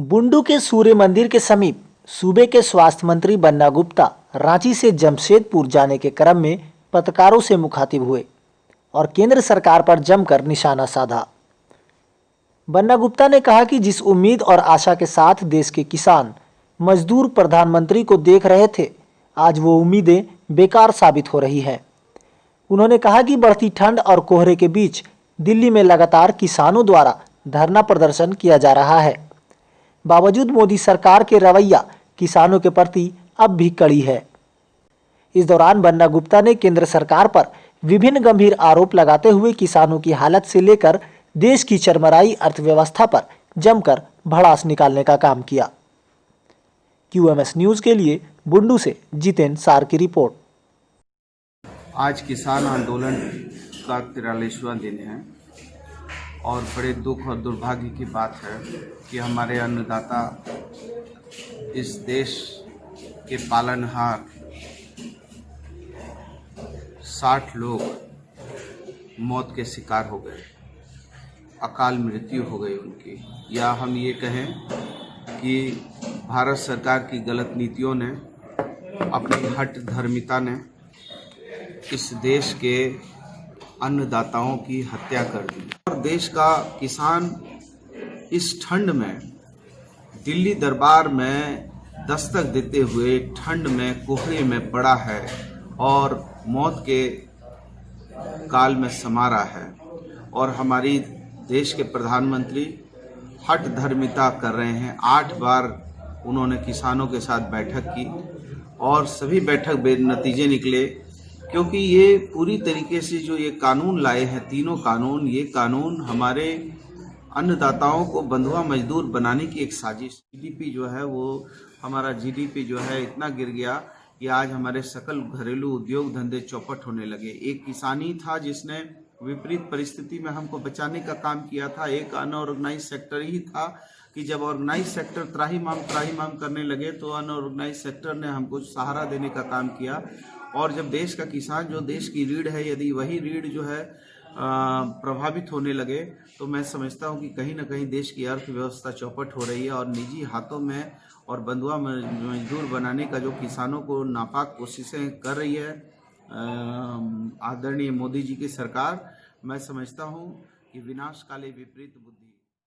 बुंडू के सूर्य मंदिर के समीप सूबे के स्वास्थ्य मंत्री बन्ना गुप्ता रांची से जमशेदपुर जाने के क्रम में पत्रकारों से मुखातिब हुए और केंद्र सरकार पर जमकर निशाना साधा। बन्ना गुप्ता ने कहा कि जिस उम्मीद और आशा के साथ देश के किसान मजदूर प्रधानमंत्री को देख रहे थे, आज वो उम्मीदें बेकार साबित हो रही हैं। उन्होंने कहा कि बढ़ती ठंड और कोहरे के बीच दिल्ली में लगातार किसानों द्वारा धरना प्रदर्शन किया जा रहा है। बावजूद मोदी सरकार के रवैया किसानों के प्रति अब भी कड़ी है। इस दौरान बन्ना गुप्ता ने केंद्र सरकार पर विभिन्न गंभीर आरोप लगाते हुए किसानों की हालत से लेकर देश की चरमराई अर्थव्यवस्था पर जमकर भड़ास निकालने का काम किया। QMS न्यूज के लिए बुंडू से जितेंद्र सार की रिपोर्ट। आज किसान आंदोलन का 43वां दिन है और बड़े दुख और दुर्भाग्य की बात है कि हमारे अन्नदाता इस देश के पालनहार 60 लोग मौत के शिकार हो गए, अकाल मृत्यु हो गई उनकी, या हम ये कहें कि भारत सरकार की गलत नीतियों ने, अपनी हठ धर्मिता ने इस देश के अन्नदाताओं की हत्या कर दी। और देश का किसान इस ठंड में दिल्ली दरबार में दस्तक देते हुए ठंड में कोहरे में पड़ा है और मौत के काल में समा रहा है। और हमारी देश के प्रधानमंत्री हठ धर्मिता कर रहे हैं। 8 बार उन्होंने किसानों के साथ बैठक की और सभी बैठक बेनतीजे निकले, क्योंकि ये पूरी तरीके से जो ये कानून लाए हैं, तीनों कानून, ये कानून हमारे अन्नदाताओं को बंधुआ मजदूर बनाने की एक साजिश। GDP जो है वो हमारा GDP जो है इतना गिर गया कि आज हमारे सकल घरेलू उद्योग धंधे चौपट होने लगे। एक किसान ही था जिसने विपरीत परिस्थिति में हमको बचाने का काम किया था। एक अनऑर्गेनाइज सेक्टर ही था कि जब ऑर्गेनाइज सेक्टर त्राहिमाम करने लगे तो अनऑर्गेनाइज सेक्टर ने हमको सहारा देने का काम किया। और जब देश का किसान, जो देश की रीढ़ है, यदि वही रीढ़ जो है प्रभावित होने लगे तो मैं समझता हूं कि कहीं ना कहीं देश की अर्थव्यवस्था चौपट हो रही है। और निजी हाथों में और बंधुआ मजदूर बनाने का जो किसानों को नापाक कोशिशें कर रही है आदरणीय मोदी जी की सरकार, मैं समझता हूं कि विनाश काले विपरीत बुद्धि